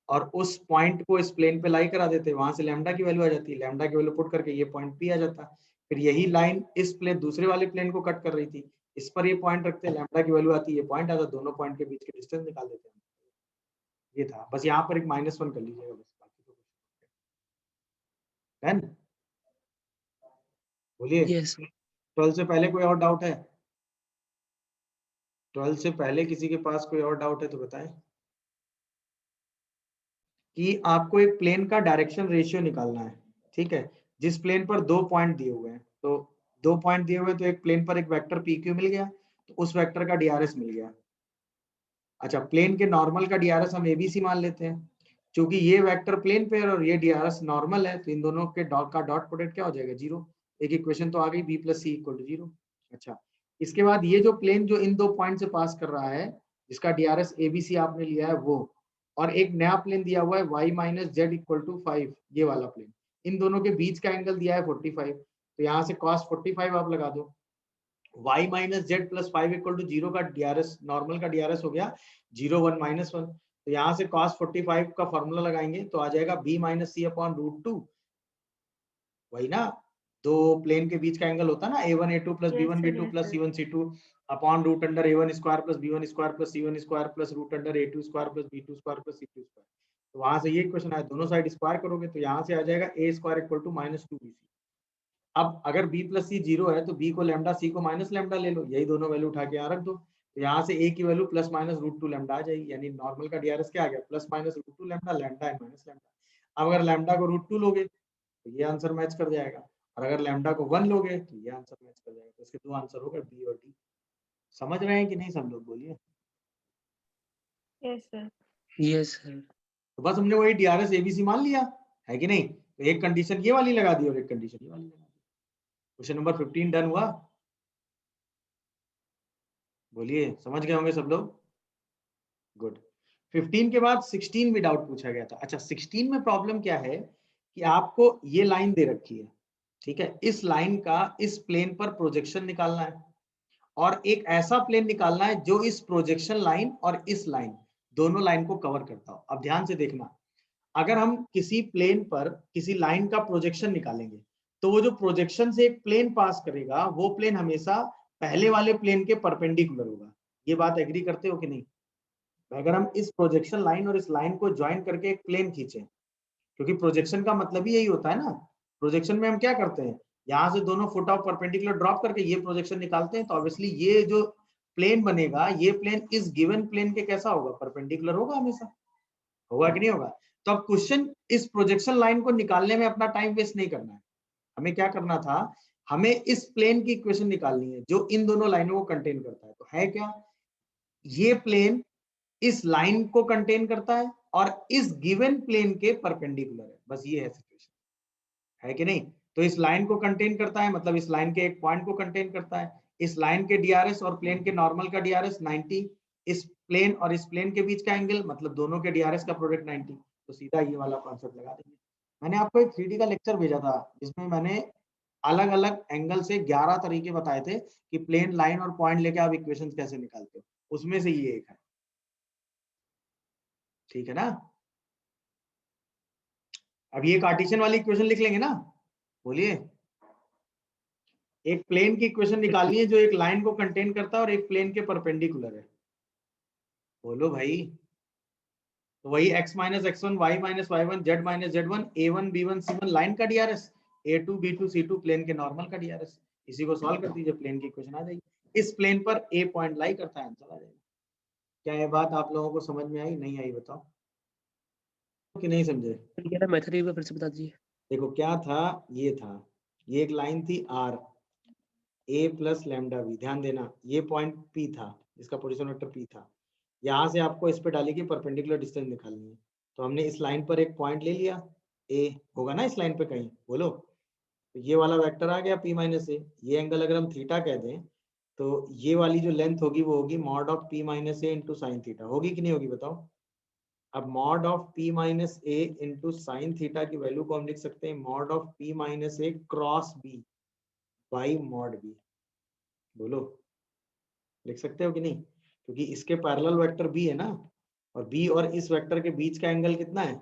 और उस पॉइंट को इस प्लेन पे लाई करा देते, वहां से लैम्डा की वैल्यू आ जाती है, लैम्डा की वैल्यू पुट करके ये पॉइंट पी आ जाता। फिर यही लाइन इस प्लेन दूसरे वाले प्लेन को कट कर रही थी, इस पर ये पॉइंट रखते, लैम्डा की वैल्यू आती है, ये पॉइंट आता, दोनों पॉइंट के बीच के डिस्टेंस निकाल देते हैं। ये था, बस यहाँ पर एक -1 कर लीजिएगा बस, बाकी तो डन। बोलिए। यस 12 से पहले कोई और डाउट है? 12 से पहले किसी के पास कोई और डाउट है तो बताएं। कि आपको एक प्लेन का डायरेक्शन रेशियो निकालना है, ठीक है, जिस प्लेन पर 2 पॉइंट दिए हुए हैं, तो 2 पॉइंट दिए हुए, तो एक प्लेन पर एक वेक्टर पी क्यू मिल गया, तो उस वेक्टर का डीआरएस मिल गया। अच्छा, प्लेन के नॉर्मल का डीआरएस हम एबीसी मान लेते हैं, क्योंकि ये वेक्टर प्लेन पे और ये डीआरएस नॉर्मल है, तो इन दोनों के डॉट प्रोडक्ट क्या हो जाएगा, 0। एक इक्वेशन तो आ गई, B plus C equal to 0। अच्छा, इसके बाद ये जो प्लेन जो इन 2 पॉइंट से पास कर रहा है, जिसका डीआरएस एबीसी आपने लिया है वो, और एक नया प्लेन दिया हुआ है y minus Z equal to 5, ये वाला प्लेन, इन दोनों के बीच का एंगल दिया है 45, तो यहाँ से cos 45 आप लगा दो, y minus Z plus 5 equal to 0 का डीआरएस, नॉर्मल का डीआरएस हो गया 0 1 -1, तो यहाँ से cos 45 का फॉर्मूला लगाएंगे तो आ जाएगा b minus C upon root 2, वही ना, दो प्लेन के बीच का एंगल होता है ना, a1 a2 plus b1 b2 plus c1 c2 upon root under a1 square plus b1 square plus c1 square plus root under a2 square plus b2 square plus c2 square. तो वहां से ये equation आया, दोनों side square करोगे तो यहाँ से आ जाएगा a square equal to -2bc। अब अगर b प्लस सी 0 है तो b को लैम्डा, c को माइनस लैम्डा ले लो, यही दोनों वैल्यू उठा के यहाँ रख दो, तो यहाँ से a की value plus minus root 2 lambda आ जाएगी, यानी नॉर्मल का डीआरएस क्या आ गया, plus minus root 2 lambda, lambda and minus lambda. अब अगर लैम्डा को रूट 2 लोगे तो ये आंसर मैच कर जाएगा, और अगर लैम्डा को 1 लोगे तो ये आंसर मैच कर जाएगा, तो इसके दो आंसर हो गए बी और डी। समझ रहे हैं कि नहीं सब लोग, बोलिए। Yes sir. Yes sir. तो बस हमने वही डीआरएस एबीसी मान लिया है कि नहीं, तो एक कंडीशन ये वाली लगा दी और एक कंडीशन ये वाली लगा दी। क्वेश्चन नंबर 15 डन हुआ, बोलिए, समझ गए होंगे सब लोग, गुड। 15 के बाद 16 भी डाउट पूछा गया था। अच्छा, 16 में प्रॉब्लम क्या है कि आपको ये लाइन दे रखी है, ठीक है, इस लाइन का इस प्लेन पर प्रोजेक्शन निकालना है, और एक ऐसा प्लेन निकालना है जो इस प्रोजेक्शन लाइन और इस लाइन दोनों लाइन को कवर करता हो। अब ध्यान से देखना, अगर हम किसी प्लेन पर किसी लाइन का प्रोजेक्शन निकालेंगे, तो वो जो प्रोजेक्शन से एक प्लेन पास करेगा, वो प्लेन हमेशा पहले वाले प्लेन के परपेंडिकुलर होगा। ये बात एग्री करते हो कि नहीं? अगर हम इस प्रोजेक्शन लाइन और इस लाइन को ज्वाइन करके एक प्लेन खींचे, क्योंकि प्रोजेक्शन का मतलब ही यही होता है ना, प्रोजेक्शन में हम क्या करते हैं, यहाँ से दोनों फुट ऑफ परपेंडिकुलर ड्रॉप करके ये प्रोजेक्शन निकालते हैं, तो ऑब्वियसली ये जो प्लेन बनेगा, ये प्लेन इस गिवन प्लेन के कैसा होगा, परपेंडिकुलर होगा हमेशा, होगा कि नहीं होगा? तो अब क्वेश्चन इस प्रोजेक्शन लाइन को निकालने में अपना टाइम वेस्ट नहीं करना है, हमें क्या करना था, हमें इस प्लेन की इक्वेशन निकालनी है जो इन दोनों लाइनों को कंटेन करता है। तो है क्या, ये प्लेन इस लाइन को कंटेन करता है और इस गिवन प्लेन के परपेंडिकुलर है, बस ये है सिचुएशन, है कि नहीं? तो इस लाइन को कंटेन करता है, मतलब इस लाइन के एक पॉइंट को कंटेन करता है, इस लाइन के डीआरएस और प्लेन के नॉर्मल का डीआरएस 90, इस प्लेन और इस प्लेन के बीच का एंगल, मतलब दोनों के डीआरएस का प्रोडक्ट 90, तो सीधा ये वाला कॉन्सेप्ट लगा देंगे। मैंने आपको एक 3D का लेक्चर भेजा था, जिसमें मैंने अलग अलग एंगल से 11 तरीके बताए थे कि प्लेन, लाइन और पॉइंट लेके आप इक्वेशंस कैसे निकालते हो, उसमें से ये एक है, ठीक है ना? अब ये कार्टेशियन वाली इक्वेशन लिख लेंगे ना, बोलिए। एक प्लेन की इक्वेशन निकालनी है जो एक लाइन को कंटेन करता है और एक प्लेन के परपेंडिकुलर है, बोलो भाई। तो वही x minus x1 y minus y1 z minus z1 a1 b1 c1 line का DRs, a2 b2 c2 plane के नॉर्मल का डीआरएस, इसी को सॉल्व कर दीजिए, प्लेन की इक्वेशन आ जाएगी। इस प्लेन पर a पॉइंट लाई करता है, आंसर आ जाएगा। क्या ये बात आप लोगों को समझ में आई, नहीं आई, बताओ कि नहीं समझे? मेथड एक बार फिर से बता दीजिए। देखो क्या था, ये था, ये एक लाइन थी r, a plus lambda b, ध्यान देना, ये पॉइंट p था, इसका पोजीशन वेक्टर p था, यहाँ से आपको इस पे डाली की परपेंडिकुलर डिस्टेंस निकालनी है, तो हमने इस लाइन पर एक पॉइंट ले लिया, a होगा ना इस लाइन पे कहीं, बोलो, तो ये वाला वेक्टर आ गया p माइनस ए, ये एंगल अगर हम थीटा कह दें, तो ये वाली जो लेंथ होगी वो होगी mod of p minus A into sine theta, होगी कि नहीं होगी बताओ? अब mod of p minus A into sine theta की वैल्यू को हम लिख सकते हैं mod of p minus A cross b by mod b, बोलो, लिख सकते हो कि नहीं? क्योंकि इसके पैरेलल वेक्टर b है ना, और बी और इस वेक्टर के बीच का एंगल कितना है,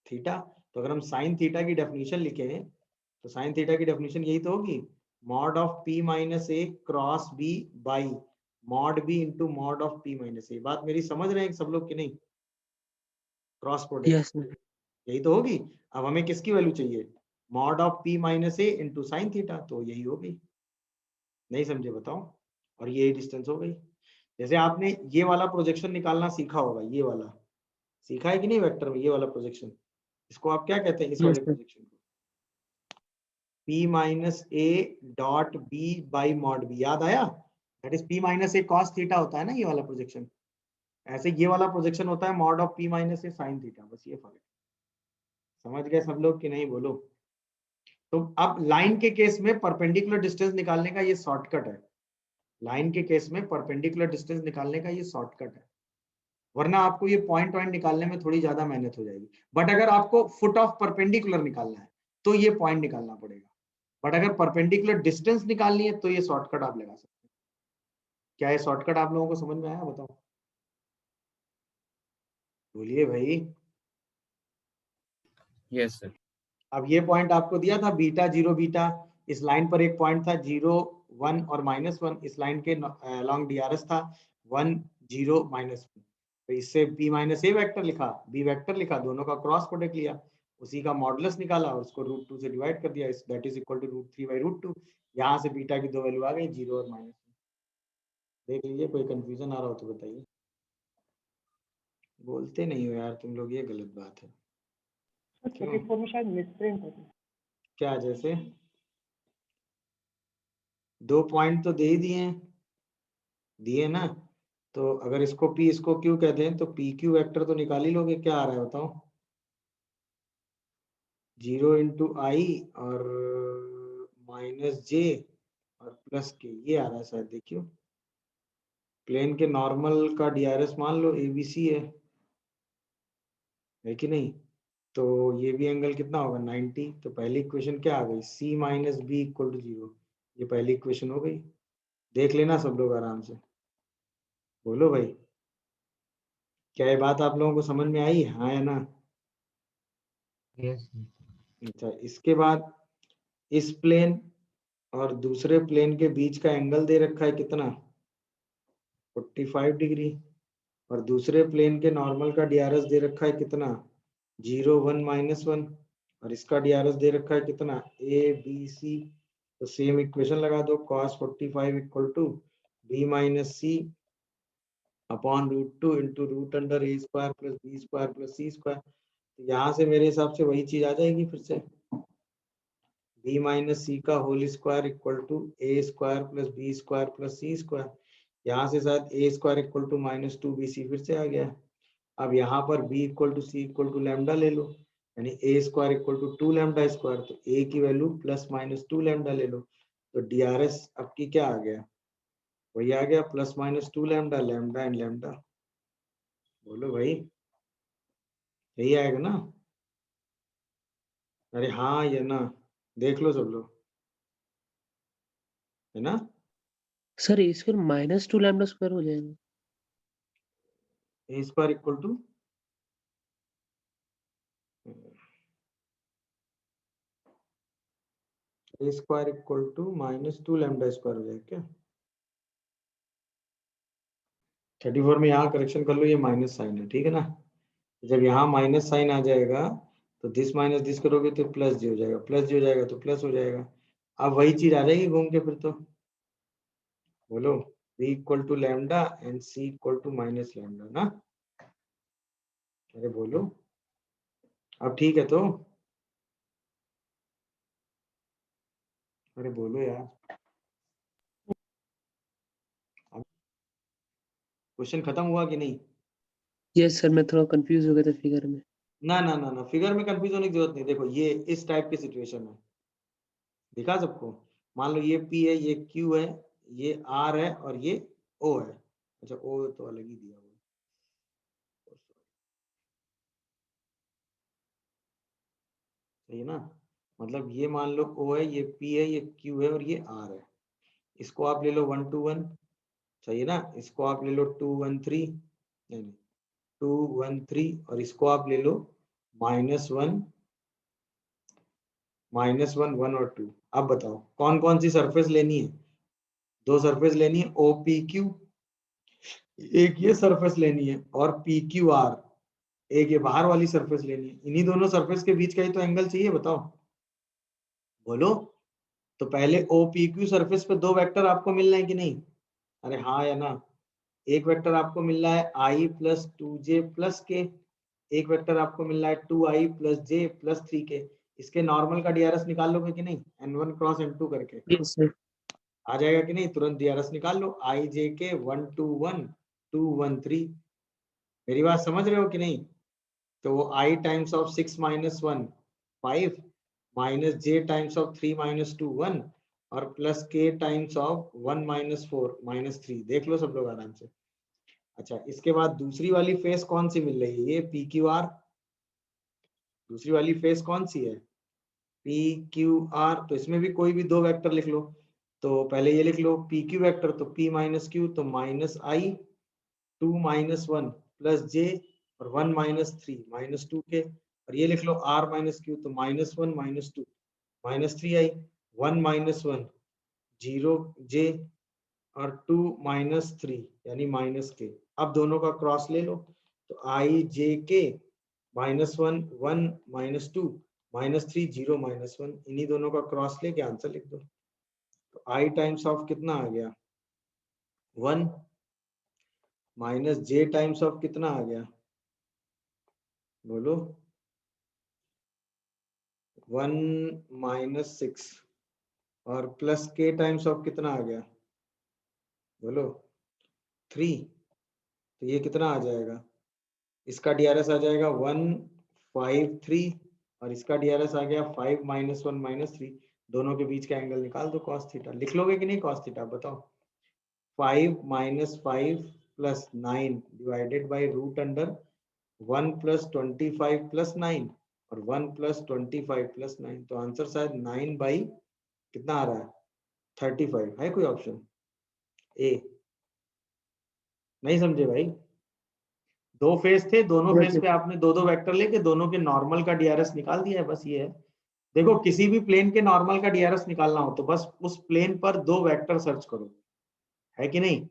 थीटा। तो अगर हम साइन थीटा की डेफिनेशन लिखें तो साइन थीटा की डेफिनेशन यही तो होगी, mod of P minus A cross B by mod B into mod of P minus A. बात मेरी समझ रहे हैं सब लोग कि नहीं, क्रॉस प्रोडक्ट यस सर। यही तो होगी। अब हमें किसकी वैल्यू चाहिए, mod of P minus A into sine theta, तो यही हो गई। नहीं समझे बताओ, और ये डिस्टेंस हो गई। जैसे आपने ये वाला प्रोजेक्शन निकालना सीखा होगा, ये वाला सीखा है कि नहीं वेक्टर में, ये वाला प्रोजेक्शन, इसको आप क्या कहते हैं, इस यस वाले सर। प्रोजेक्शन को P minus A dot B by mod B, याद आया, that is P minus A cos theta होता है ना ये वाला प्रोजेक्शन। ऐसे ये वाला प्रोजेक्शन होता है mod of P minus A sine theta, बस ये फर्क है। समझ गए सब लोग कि नहीं, बोलो। तो अब लाइन के केस में परपेंडिकुलर डिस्टेंस निकालने का ये शॉर्टकट है, लाइन के केस में परपेंडिकुलर डिस्टेंस निकालने का ये शॉर्टकट है, वरना आपको ये पॉइंट पॉइंट निकालने में थोड़ी ज्यादा मेहनत हो जाएगी। बट अगर आपको फुट ऑफ परपेंडिकुलर निकालना है तो ये पॉइंट निकालना पड़ेगा, बट अगर परपेंडिकुलर डिस्टेंस निकालनी है तो ये शॉर्टकट आप लगा सकते हैं। क्या ये शॉर्टकट आप लोगों को समझ में आया, बताओ, बोलिए भाई। Yes sir. अब ये पॉइंट आपको दिया था बीटा जीरो बीटा, इस लाइन पर एक पॉइंट था 0 1 और -1, इस लाइन के अलॉन्ग डीआरएस था 1 0 -1। तो इससे b माइनस ए वेक्टर लिखा, b वेक्टर लिखा, दोनों का क्रॉस प्रोडक्ट लिया, उसी का मॉडुलस निकाला और उसको √2 से डिवाइड कर दिया, दैट इज इक्वल टू √3/√2। यहाँ से बीटा की दो वैल्यू आ गई, 0 और -1। देख लीजिए, कोई कंफ्यूजन आ रहा हो तो बताइए। बोलते नहीं हो यार तुम लोग, ये गलत बात है। 34 में शायद मिसप्रिंट होती है। क्या, जैसे 2 पॉइंट तो दे ही दिए ना, तो अगर इसको P इसको Q कहते हैं तो PQ वेक्टर तो निकाल ही लोगे। क्या आ रहा है बताओ, 0 इंटू आई और -j और प्लस के, ये आ रहा है शायद, देखियो प्लेन के नॉर्मल का डीआरएस मान लो ABC है कि नहीं, तो ये भी एंगल कितना होगा 90। तो पहली इक्वेशन क्या आ गई, C minus B equal to 0, ये पहली इक्वेशन हो गई। देख लेना सब लोग आराम से, बोलो भाई, क्या ये बात आप लोगों को समझ में आई, हाँ या ना। यस। अच्छा, इसके बाद इस प्लेन और दूसरे प्लेन के बीच का एंगल दे रखा है कितना, 45 डिग्री, और दूसरे प्लेन के नॉर्मल का डीआरएस दे रखा है कितना, 0 1 -1, और इसका डीआरएस दे रखा है कितना, ABC। तो सेम इक्वेशन लगा दो, cos 45 equal to b minus C upon √2 into √a² plus b² plus c²। यहाँ से मेरे हिसाब से वही चीज आ जाएगी फिर से, b माइनस सी का whole square equal to a² plus b² plus c²। यहाँ से शायद a² इक्वल टू -2bc फिर से आ गया। अब यहाँ पर b equal to C equal to lambda ले लो, यानी a² equal to 2 lambda square, तो a की वैल्यू +-2 लैम्डा ले लो। तो डीआरएस अब की क्या आ गया, वही आ गया +-2 लैम्डा, लैम्डा एंड लैम्डा। बोलो भाई, यही आएगा ना, अरे हाँ या ना, देख लो सब लोग, है ना। सर इस फिर -2 लैम्डा स्क्वायर हो जाएगा। a² equal to a² equal to -2 lambda square हो जाएगा क्या। 34 में यहाँ करेक्शन कर लो, ये माइनस साइन है, ठीक है ना। जब यहाँ माइनस साइन आ जाएगा तो दिस माइनस दिस करोगे तो प्लस जी हो जाएगा, प्लस जी हो जाएगा तो प्लस हो जाएगा। अब वही चीज आ जाएगी घूम के फिर तो, बोलो b equal to lambda and c equal to minus lambda ना। अरे बोलो, अब ठीक है तो, अरे बोलो यार, क्वेश्चन खत्म हुआ कि नहीं। यस सर, मैं थोड़ा कंफ्यूज हो गया था फिगर में। ना फिगर में कंफ्यूज होने की जरूरत नहीं। देखो ये इस टाइप की सिचुएशन है, दिखा सबको, मान लो ये P है, ये Q है, ये R है और ये O है। अच्छा O तो अलग ही दिया हुआ है, सही है ना। मतलब ये मान लो O है, ये P है, ये Q है और ये R है। इसको आप ले लो 1 2 1, चाहिए ना, इसको आप ले लो 2 1 3, नहीं 2 1 3 और इसको आप ले लो -1 1 और 2। अब बताओ कौन कौन सी सरफेस लेनी है? दो सरफेस लेनी है, OPQ, एक ये सरफेस लेनी है, और PQR, एक ये बाहर वाली सरफेस लेनी है। इन्हीं दोनों सरफेस के बीच का ही तो एंगल चाहिए, बताओ बोलो। तो पहले OPQ सरफेस पे दो वेक्टर आपको मिल रहे हैं कि नहीं? अरे हाँ या ना? एक वेक्टर आपको मिल रहा है I + 2j + k, एक वेक्टर आपको मिल रहा है 2I + j + 3k। इसके नॉर्मल का DRS निकाल लोगे कि नहीं? N1 क्रॉस N2 करके यस सर। आ जाएगा कि नहीं? तुरंत DRS निकाल लो। I j k 1 2 1 2 1 3। मेरी बात समझ रहे हो कि नहीं? तो वो I times of 6 - 1 5 minus j times of 3 - 2 1 और प्लस k टाइम्स ऑफ 1 - 4 - 3। देख लो सब लोग आराम से। अच्छा, इसके बाद दूसरी वाली फेस कौन सी मिल रही है? ये PQR। दूसरी वाली फेस कौन सी है? PQR। तो इसमें भी कोई भी दो वेक्टर लिख लो। तो पहले ये लिख लो PQ वेक्टर, तो P - Q, तो -I 2 - 1 + j और 1 - 3 - 2k। और ये लिख लो R - Q, तो -1 - 2 - 3I 1 - 1 0 j और 2 - 3 यानी -k। अब दोनों का क्रॉस ले लो, तो I j k -1 1 -2 -3 0 -1, इन्हीं दोनों का क्रॉस लेके आंसर लिख दो। तो I टाइम्स ऑफ कितना आ गया? 1 माइनस j टाइम्स ऑफ कितना आ गया? बोलो। 1 - 6 और प्लस k टाइम्स ऑफ कितना आ गया? बोलो 3। तो ये कितना आ जाएगा? इसका DRS आ जाएगा 1 5 3 और इसका DRS आ गया 5 - 1 - 3। दोनों के बीच का एंगल निकाल दो cos थीटा। लिख लोगे कि नहीं cos थीटा? बताओ। 5 - 5 + 9 डिवाइडेड बाय √अंडर 1 + 25 + 9 और 1 + 25 + 9। तो आंसर शायद 9 बाई कितना आ रहा है? 35 है। कोई ऑप्शन ए? नहीं समझे भाई? दो फेस थे, दोनों यस फेस सर। पे आपने दो दो वेक्टर लेके दोनों के नॉर्मल का DRS निकाल दिया है, बस ये है। देखो किसी भी प्लेन के नॉर्मल का DRS निकालना हो तो बस उस प्लेन पर दो वेक्टर सर्च करो, है कि नहीं?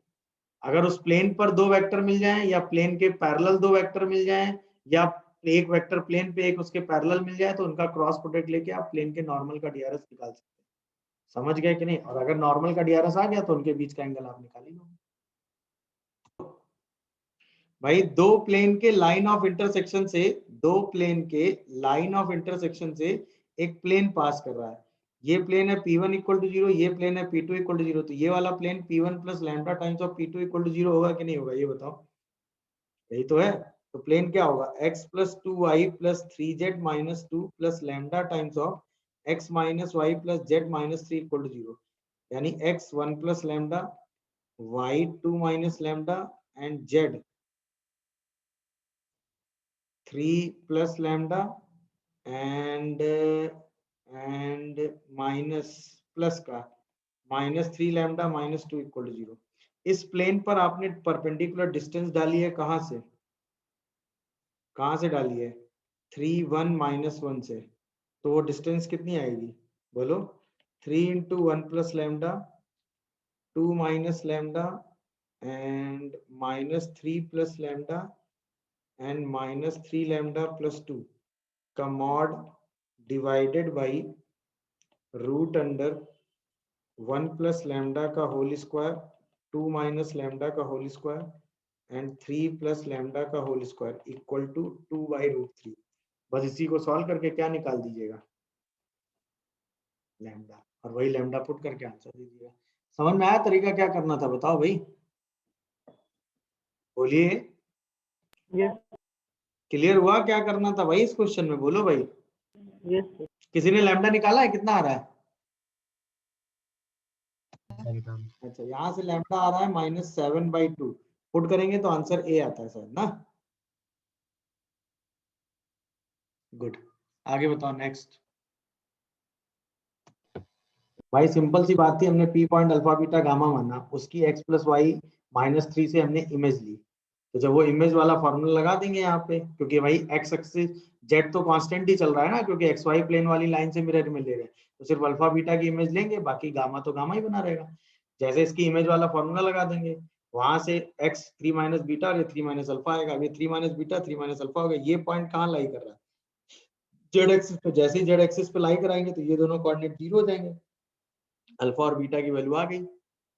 अगर उस प्लेन पर दो वेक्टर मिल जाएं या प्लेन के पैरेलल दो वेक्टर मिल जाएं या एक वेक्टर प्लेन पे एक उसके पैरेलल मिल जाए तो उनका क्रॉस प्रोडक्ट लेके आप प्लेन के नॉर्मल का DRS निकाल सकते हैं। समझ गए कि नहीं? और अगर नॉर्मल का DRS आ गया तो उनके बीच का एंगल आप निकाल ही लो। भाई दो प्लेन के लाइन ऑफ इंटरसेक्शन से एक प्लेन पास कर रहा है। ये प्लेन है P1 = 0, ये प्लेन है P2 = 0। तो ये वाला plane P1 + lambda times of P2 = 0 होगा कि नहीं होगा? ये बताओ। यही तो है। तो प्लेन क्या होगा? x + 2y + 3z - 2 + lambda times of x - y + z - 3 = 0। यानी x 1 + lambda, y 2 - lambda and z 3 + lambda and minus plus का -3 लैम्डा -2 = 0। इस प्लेन पर आपने परपेंडिकुलर डिस्टेंस डाली है कहां से? कहां से डाली है? 3 1 -1 से। तो वो डिस्टेंस कितनी आएगी? बोलो। 3 × 1 + lambda 2 - lambda and -3 + lambda and -3 lambda + 2 का mod divided by √under 1 + lambda का होल स्क्वायर 2 - लैम्डा का होल स्क्वायर एंड 3 + लैम्डा का होल स्क्वायर इक्वल टू 2/√3। बस इसी को सॉल्व करके क्या निकाल दीजिएगा? लैम्डा। और वही लैम्डा पुट करके आंसर दीजिएगा। समझ में आया तरीका क्या करना था? बताओ भाई, बोलिए। Yes, क्लियर हुआ क्या करना था भाई इस क्वेश्चन में? बोलो भाई। yes, sir. किसी ने लैम्डा निकाला है? कितना आ रहा है? अच्छा, यहाँ से लैम्डा आ रहा है -7/2। पुट करेंगे तो आंसर ए आता है सर ना। गुड। आगे बताओ नेक्स्ट। भाई सिंपल सी बात थी, हमने P point alpha beta gamma माना, उसकी x + y - 3 से हमने इमेज ली। तो जब वो इमेज वाला फॉर्मूला लगा देंगे यहाँ पे, क्योंकि भाई एक्स एक्सिस जेड तो कांस्टेंट ही चल रहा है ना, क्योंकि एक्स वाई प्लेन वाली लाइन से मिरर इमेज ले रहे हैं, तो सिर्फ अल्फा बीटा की इमेज लेंगे, बाकी गामा तो गामा ही बना रहेगा। जैसे इसकी इमेज वाला फॉर्मूला लगा देंगे, वहां से एक्स 3 माइनस बीटा और ये 3 माइनस अल्फा आएगा। अब ये 3 माइनस बीटा 3 माइनस अल्फा होगा। ये पॉइंट कहाँ लाई कर रहा है? जेड एक्सिस पे। जैसे ही जेड एक्सिस पे लाई कराएंगे तो ये दोनों कोऑर्डिनेट 0 हो जाएंगे, अल्फा और बीटा की वैल्यू आ गई।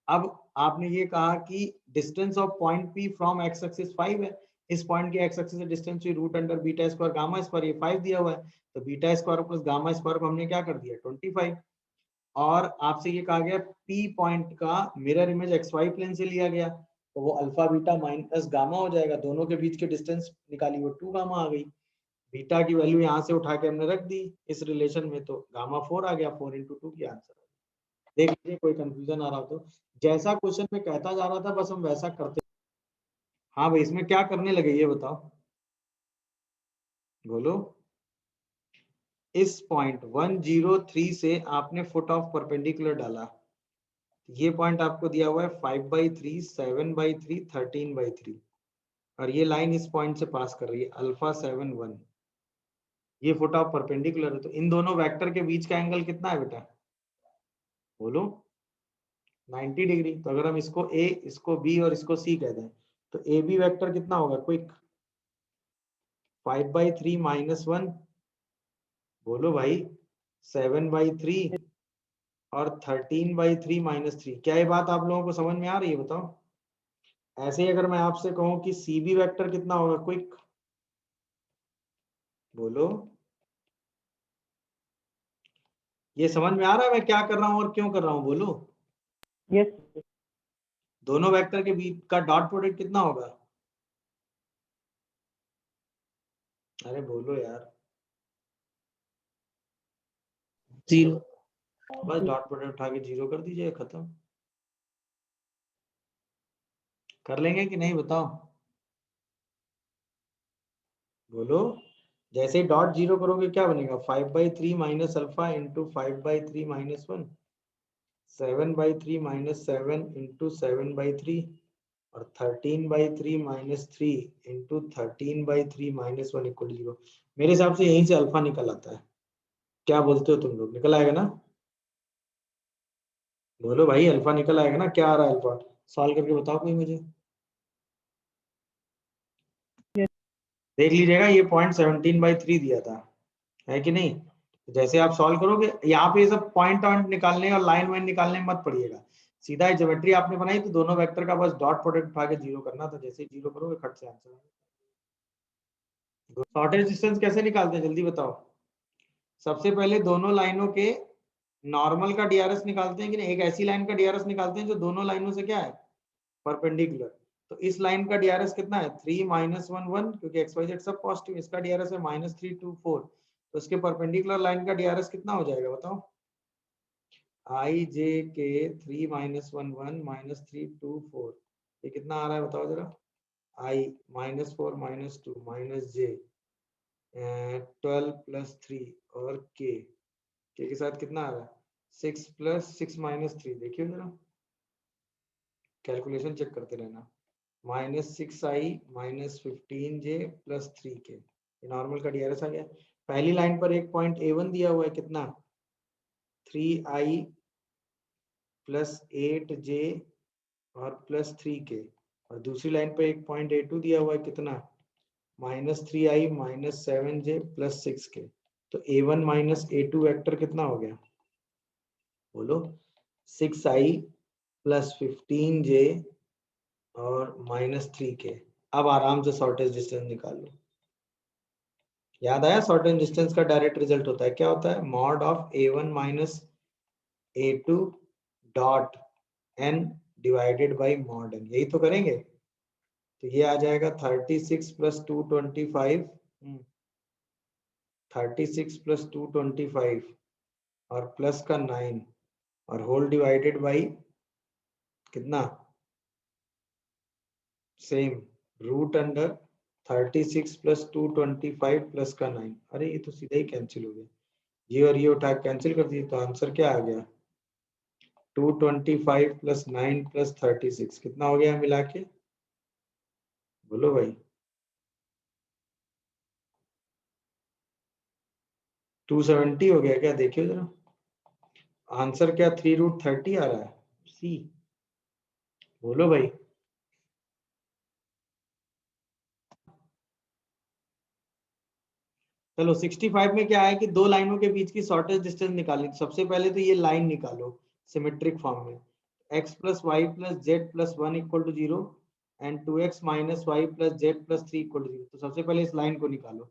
अब आपने ये कहा कि distance of point P from X axis 5 है, इस पॉइंट के एक्स एक्सिस से distance root under beta square gamma square, ये 5 दिया हुआ है, तो beta square plus gamma square को हमने क्या कर दिया 25। और आपसे ये कहा गया पी पॉइंट का mirror image X Y plane से लिया गया, तो वो अल्फा बीटा माइनस गामा हो जाएगा, दोनों के बीच के डिस्टेंस निकाली वो 2 गामा आ गई। बीटा की वैल्यू यहाँ से उठा के हमने रख दी इस रिलेशन में, तो गामा 4 आ गया, 4 into 2 की आंसर। देख लीजिए कोई कंफ्यूजन आ रहा हो तो, जैसा क्वेश्चन में कहता जा रहा था बस हम वैसा करते। हाँ भाई, इसमें क्या करने लगे ये बताओ, बोलो। इस पॉइंट 103 से आपने फुट ऑफ परपेंडिकुलर डाला, ये पॉइंट आपको दिया हुआ है 5/3, 7/3, 13/3, और ये लाइन इस पॉइंट से पास कर रही है अल्फा 7 1, ये फुट ऑफ परपेंडिकुलर है। तो इन दोनों वेक्टर के बीच का एंगल कितना है बेटा, बोलो 90 डिग्री। तो अगर हम इसको ए, इसको बी और इसको सी कह दें, तो ए बी वेक्टर कितना होगा क्विक, 5/3 -1, बोलो भाई 7/3 और 13/3 -3। क्या ये बात आप लोगों को समझ में आ रही है बताओ? ऐसे ही अगर मैं आपसे कहूं कि सी बी वेक्टर कितना होगा क्विक, बोलो। ये समझ में आ रहा है मैं क्या कर रहा हूं और क्यों कर रहा हूं, बोलो। Yes, sir. दोनों वेक्टर के बीच का डॉट प्रोडक्ट कितना होगा, अरे बोलो यार। 0। बस डॉट प्रोडक्ट उठा के 0 कर दीजिए, खत्म। कर लेंगे कि नहीं बताओ, बोलो। जैसे ही डॉट 0 करोगे क्या बनेगा, 5/3 माइनस अल्फा इंटू 5/3 -1, 7/3 -7 इंटू 7/3, और 13/3 -3 इंटू 13/3 -1 इक्वल 0। मेरे हिसाब से यहीं से अल्फा निकल आता है। क्या बोलते हो तुम लोग, निकल आएगा ना? बोलो भाई, अल्फा निकल आएगा ना? क्या आ रहा है अल्फा, सॉल्व करके बताओ कोई मुझे। Yes. देख लीजिएगा, ये पॉइंट 17/3 दिया था, है कि नहीं? जैसे आप सॉल्व करोगे, यहाँ पे ये सब पॉइंट वॉइंट निकालने और लाइन वाइन निकालने में मत पड़िएगा, सीधा ही ज्योमेट्री आपने बनाई तो दोनों वेक्टर का बस डॉट प्रोडक्ट उठा के 0 करना था। जैसे 0 करोगे खट से आंसर। शॉर्टेज डिस्टेंस कैसे निकालते हैं जल्दी बताओ? सबसे पहले दोनों लाइनों के नॉर्मल का डीआरएस निकालते हैं कि नहीं, एक ऐसी लाइन का डीआरएस निकालते हैं जो दोनों लाइनों से क्या है, परपेंडिकुलर। तो इस लाइन का डीआरएस कितना है, 3 -1 1, क्योंकि एक्स वाई जेड सब पॉजिटिव, इसका डीआरएस है -3 2 4, तो इसके परपेंडिकुलर लाइन का डीआरएस कितना हो जाएगा बताओ, आई जे के 3 -1 1 -3 2 4, ये कितना आ रहा है बताओ जरा, आई -4 -2 -j 12 + 3 और के साथ कितना आ रहा है 6 + 6 -3, देखिए जरा कैलकुलेशन चेक करते रहना, -6i -15j + 3k, ये नॉर्मल का डीआरएस आ गया। पहली लाइन पर एक पॉइंट A1 दिया हुआ है कितना, 3i + 8j और +3k, और दूसरी लाइन पर एक पॉइंट A2 दिया हुआ है कितना, -3i -7j + 6k। तो A1 - A2 वेक्टर कितना हो गया, बोलो 6i + 15j और -3k। अब आराम से शॉर्टेज डिस्टेंस निकाल लो। याद आया, शॉर्टेज डिस्टेंस का डायरेक्ट रिजल्ट होता है, क्या होता है, mod of A1 - A2 dot n divided by mod n, यही तो करेंगे। तो ये आ जाएगा 36 + 225, 36 + 225 और प्लस का 9 और होल डिवाइडेड बाई कितना, सेम रूट अंडर 36 + 225 प्लस का 9। अरे ये तो सीधा ही कैंसिल हो गया, ये और ये उठा कैंसिल कर दिए, तो आंसर क्या आ गया, 225 + 9 + 36, कितना हो गया मिला के, बोलो भाई। 270 हो गया क्या? देखियो जरा आंसर क्या 3√30 आ रहा है सी। बोलो भाई। चलो 65 में क्या है कि दो लाइनों के बीच की शॉर्टेस्ट डिस्टेंस निकालनी। सबसे पहले तो ये लाइन निकालो सिमेट्रिक फॉर्म में, x plus Y plus Z plus 1 equal to 0 and 2x minus Y plus Z plus 3 equal to 0। तो सबसे पहले इस लाइन को निकालो,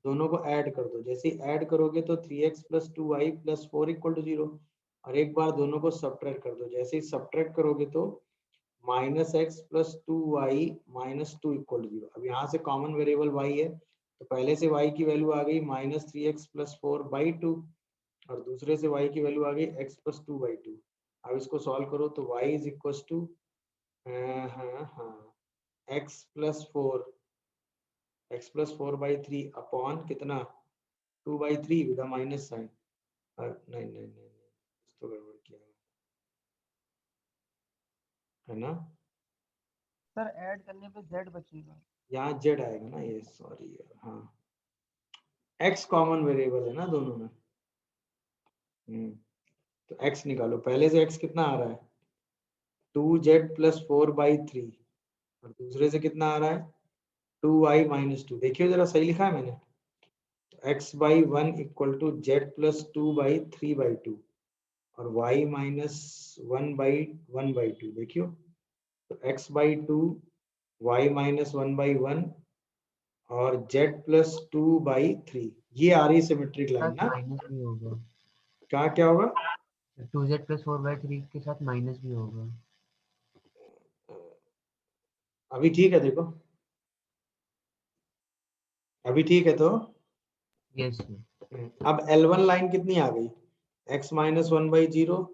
दोनों को ऐड कर दो। जैसे ही ऐड करोगे तो 3x plus 2y plus 4 equal to 0, और एक बार दोनों को सब्ट्रैक्ट कर दो। जैसे ही सब्ट्रैक्ट करोगे तो minus X plus 2y minus 2 equal to 0। अब यहाँ से कॉमन वेरिएबल y है, तो पहले से y की वैल्यू आ गई माइनस 3x प्लस 4/2, और दूसरे से y की वैल्यू आ गई x प्लस 2/2। अब इसको सॉल्व करो तो y is equal to x plus 4/3 upon कितना 2/3 विद माइनस साइन। नहीं नहीं नहीं नहीं, कुछ तो गड़बड़ किया है ना। सर ऐड करने पे z बचेगा। यहाँ z आएगा ना, ये सॉरी यार। हाँ x कॉमन वेरिएबल है ना दोनों में। तो x निकालो, पहले से x कितना आ रहा है 2z प्लस 4/3, और दूसरे से कितना आ रहा है 2y माइनस 2। देखिए जरा सही लिखा है मैंने। तो x/1 equal to z plus 2/3/2 और y माइनस 1/1/2। देखियो तो x/2 y माइनस 1/1 और z प्लस 2/3, ये आ रही सिमेट्रिक लाइन ना। माइनस भी होगा, क्या होगा 2z प्लस 4/3 के साथ माइनस भी होगा। अभी ठीक है देखो, अभी ठीक है तो यस अब L1 लाइन कितनी आ गई x माइनस 1/0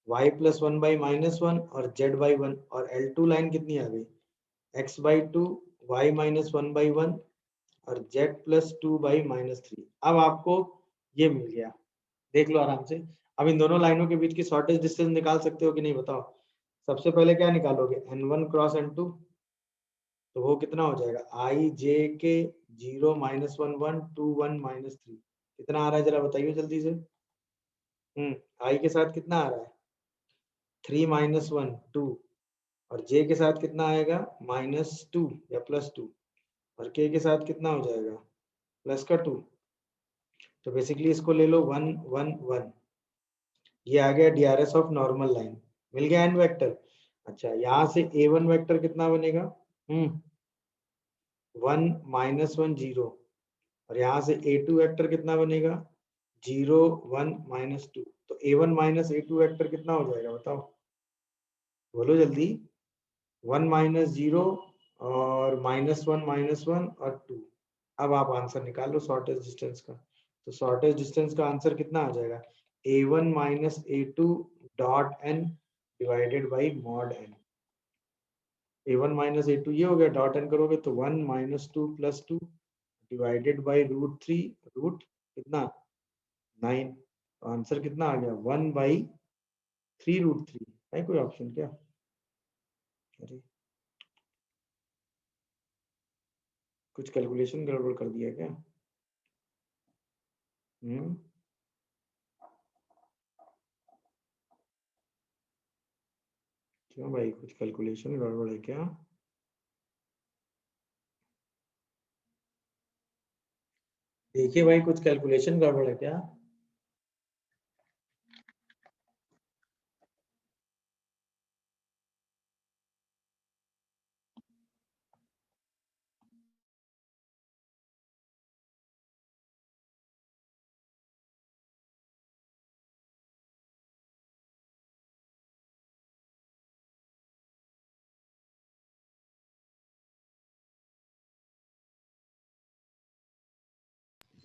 y प्लस 1/-1 और z/1, और L2 लाइन कितनी आ गई x/2 y माइनस 1/1 और z प्लस 2/-3। अब आपको ये मिल गया, देख लो आराम से। अब इन दोनों लाइनों के बीच की शॉर्टेस्ट डिस्टेंस निकाल सकते हो कि नहीं बताओ। सबसे पहले क्या निकालोगे n1 क्रॉस n2, तो वो कितना हो जाएगा i j के 0 माइनस 1 1 2 1 माइनस 3। कितना आ रहा है जरा बताइए जल्दी से। i के साथ कितना आ रहा है 3 माइनस 1 2, और j के साथ कितना आएगा -2 या +2, और k के साथ कितना हो जाएगा +2। तो बेसिकली इसको ले लो 1 1 1। ये आ गया DRS ऑफ नॉर्मल लाइन, मिल गया n वेक्टर। अच्छा यहाँ से a1 वेक्टर कितना बनेगा 1 -1 0, और यहाँ से a2 वेक्टर कितना बनेगा 0 1 -2। तो a1 माइनस a2 वेक्टर कितना हो जाएगा बताओ, बोलो जल्दी। 1 -0 और -1 और 2। अब आप आंसर निकालो शॉर्टेस्ट डिस्टेंस का। तो शॉर्टेस्ट डिस्टेंस का आंसर कितना आ जाएगा a1 minus a2 dot n divided by mod n। a1 minus a2 ये हो गया, डॉट n करोगे तो 1 -2 + 2 डिवाइडेड बाई √3 रूट कितना 9। तो आंसर कितना आ गया 1/3√3 है। कोई ऑप्शन क्या? अरे कुछ कैलकुलेशन गड़बड़ कर दिया क्या? क्यों भाई, कुछ कैलकुलेशन गड़बड़ है क्या? देखिए भाई कुछ कैलकुलेशन गड़बड़ है क्या?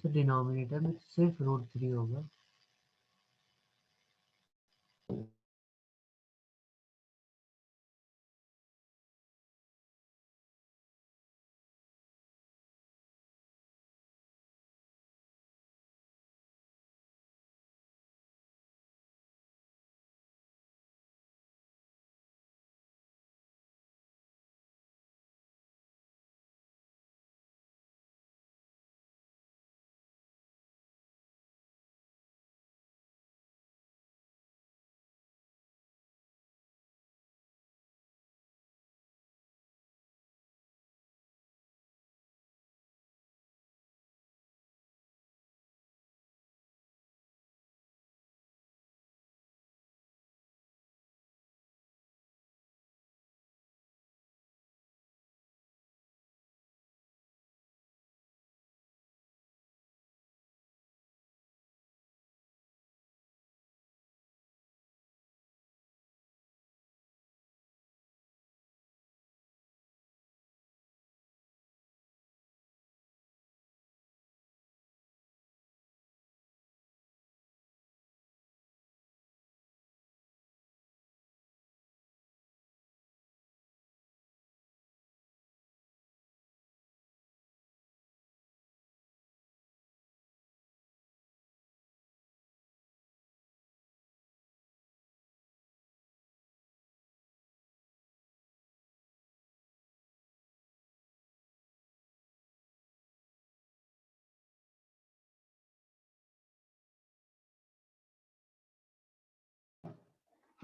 डिनोमिनेटर में सिर्फ √3 होगा।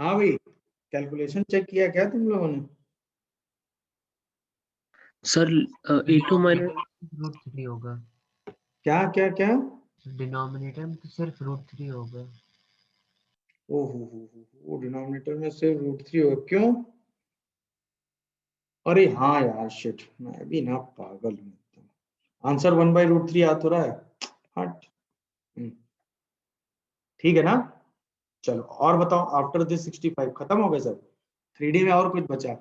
हाँ भाई, कैलकुलेशन चेक किया क्या तुम लोगों ने? सर e2 माइनस रूट 3 होगा, क्या क्या क्या? डिनोमिनेटर में तो सिर्फ रूट 3 होगा। ओहो, डिनोमिनेटर में से √3 हो, क्यों? अरे हाँ यार, शिट, मैं भी ना पागल हूँ। आंसर 1/√3 आ तो रहा है। हट। ठीक है ना? चलो और बताओ, आफ्टर दिस 65 खत्म हो गए सर? 3D में और कुछ बचा?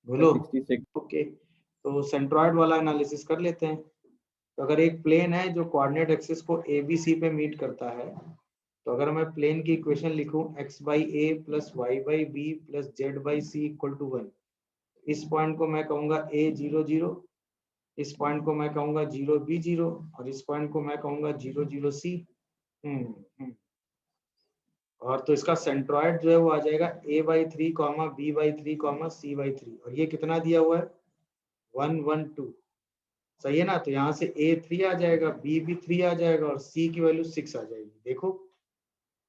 बोलो। 66 ओके, तो सेंट्रॉइड वाला एनालिसिस कर लेते हैं। तो अगर एक प्लेन है जो कोऑर्डिनेट एक्सिस को ABC पे मीट करता है, तो अगर मैं प्लेन की इक्वेशन लिखूं x/a + y/b + z/c = 1, इस पॉइंट को मैं कहूंगा a0 0, इस पॉइंट को मैं कहूंगा 0b0 और इस पॉइंट को मैं कहूंगा 0 0c। और तो इसका सेंट्रॉइड जो है वो आ जाएगा a/3, b/3, c/3, और ये कितना दिया हुआ है? 1 1 2। सही है ना? तो यहाँ से a3 आ जाएगा, b भी 3 आ जाएगा और c की वैल्यू 6 आ जाएगी। देखो,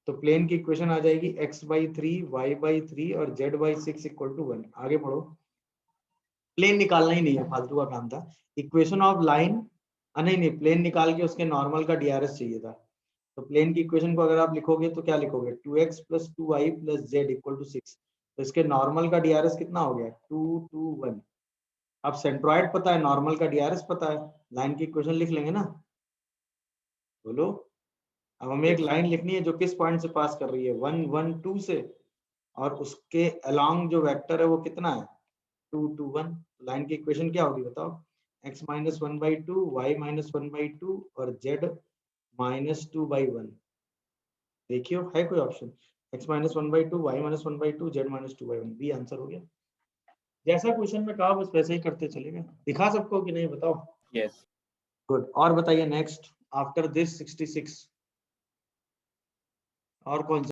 तो प्लेन की इक्वेशन आ जाएगी x/3, y/3 और z/6 = 1। आगे बढ़ो। प्लेन निकालना ही नहीं है, फालतू का काम था। इक्वेशन ऑफ लाइन, नहीं, प्लेन निकाल के उसके नॉर्मल का DRS चाहिए था। तो प्लेन की इक्वेशन को अगर आप लिखोगे तो क्या लिखोगे? 2x + 2y + z = 6। तो इसके नॉर्मल का DRS कितना हो गया? 2 2 1। अब सेंट्रॉइड पता है, नॉर्मल का DRS पता है, लाइन की इक्वेशन लिख लेंगे ना? बोलो। अब हमें एक लाइन लिखनी है जो किस पॉइंट से पास कर रही है? 1 1 2 से, और उसके अलोंग जो वेक्टर है वो कितना है? 2 2 1। लाइन की इक्वेशन क्या होगी बताओ? x - 1/2, y - 1/2 और z - 2/1। देखियो, है कोई option? x - 1/2, y - 1/2, z - 2/1। B answer हो गया। जैसा क्वेश्चन में कहा बस वैसे ही करते चलेगा। दिखा सबको कि नहीं बताओ? यस। गुड। और बताइए नेक्स्ट आफ्टर दिस 66 और कौन सा